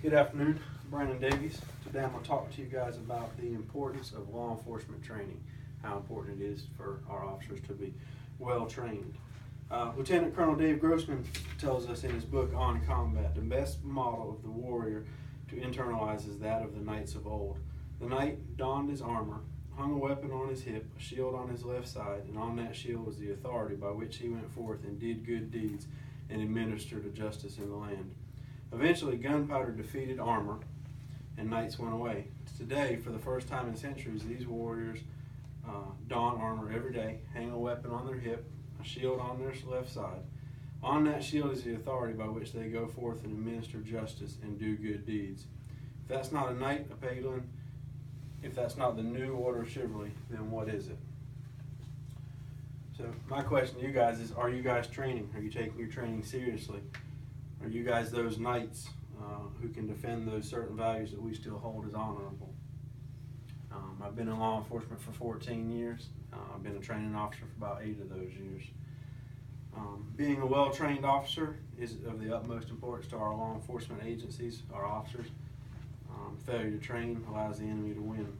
Good afternoon, Brandon Davies. Today I'm going to talk to you guys about the importance of law enforcement training, how important it is for our officers to be well trained. Lieutenant Colonel Dave Grossman tells us in his book On Combat, the best model of the warrior to internalize is that of the knights of old. The knight donned his armor, hung a weapon on his hip, a shield on his left side, and on that shield was the authority by which he went forth and did good deeds and administered a justice in the land. Eventually, gunpowder defeated armor, and knights went away. Today, for the first time in centuries, these warriors don armor every day, hang a weapon on their hip, a shield on their left side. On that shield is the authority by which they go forth and administer justice and do good deeds. If that's not a knight, a pagan, if that's not the new order of chivalry, then what is it? So my question to you guys is, are you guys training? Are you taking your training seriously? Are you guys those knights who can defend those certain values that we still hold as honorable? I've been in law enforcement for 14 years. I've been a training officer for about 8 of those years. Being a well-trained officer is of the utmost importance to our law enforcement agencies, our officers. Failure to train allows the enemy to win.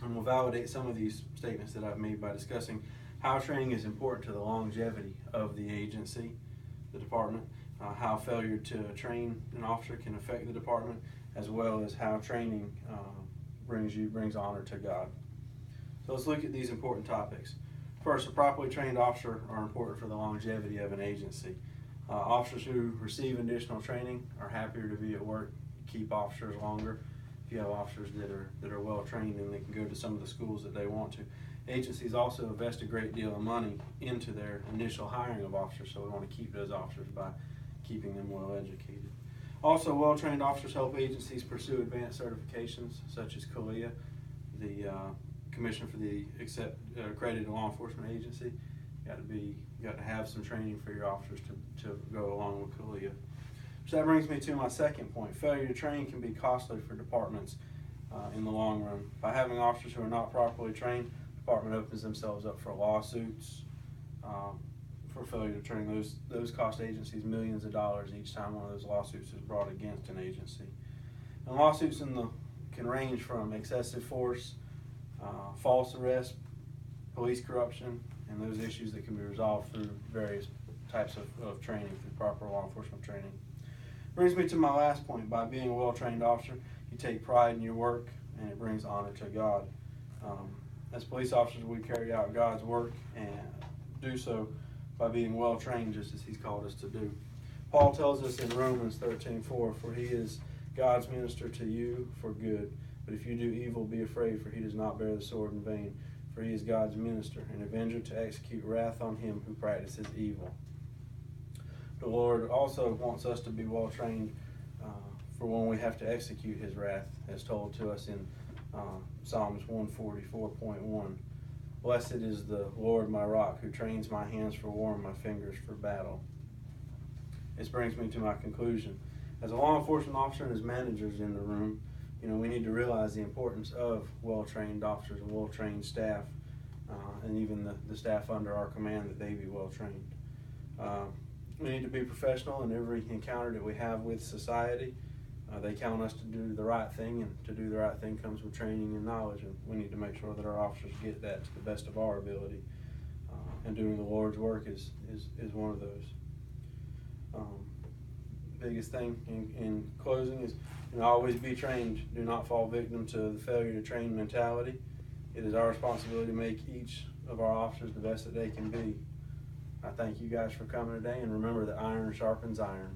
And we'll validate some of these statements that I've made by discussing how training is important to the longevity of the agency, the department, how failure to train an officer can affect the department, as well as how training brings honor to God. So let's look at these important topics. First, a properly trained officer are important for the longevity of an agency. Officers who receive additional training are happier to be at work, keep officers longer. If you have officers that are well trained, and they can go to some of the schools that they want to. Agencies also invest a great deal of money into their initial hiring of officers, so we want to keep those officers by keeping them well educated. Also, well-trained officers help agencies pursue advanced certifications such as CALEA, the Commission for the Accredited Law Enforcement Agency. You got to have some training for your officers to go along with CALEA. So that brings me to my second point. Failure to train can be costly for departments in the long run. By having officers who are not properly trained, the department opens themselves up for lawsuits for failure to train. Those cost agencies millions of dollars each time one of those lawsuits is brought against an agency. And lawsuits can range from excessive force, false arrest, police corruption, and those issues that can be resolved through various types of training, through proper law enforcement training. Brings me to my last point. By being a well-trained officer, you take pride in your work, and it brings honor to God. As police officers, we carry out God's work and do so by being well-trained, just as He's called us to do. Paul tells us in Romans 13:4, "For He is God's minister to you for good. But if you do evil, be afraid, for He does not bear the sword in vain. For He is God's minister, an avenger to execute wrath on him who practices evil." The Lord also wants us to be well-trained for when we have to execute His wrath, as told to us in Psalms 144.1. "Blessed is the Lord my rock, who trains my hands for war and my fingers for battle." This brings me to my conclusion. As a law enforcement officer and as managers in the room, we need to realize the importance of well-trained officers and well-trained staff, and even the staff under our command, that they be well-trained. We need to be professional in every encounter that we have with society. They count us to do the right thing, and to do the right thing comes with training and knowledge, and we need to make sure that our officers get that to the best of our ability. And doing the Lord's work is one of those. Biggest thing in closing is, always be trained. Do not fall victim to the failure to train mentality. It is our responsibility to make each of our officers the best that they can be. I thank you guys for coming today, and remember that iron sharpens iron.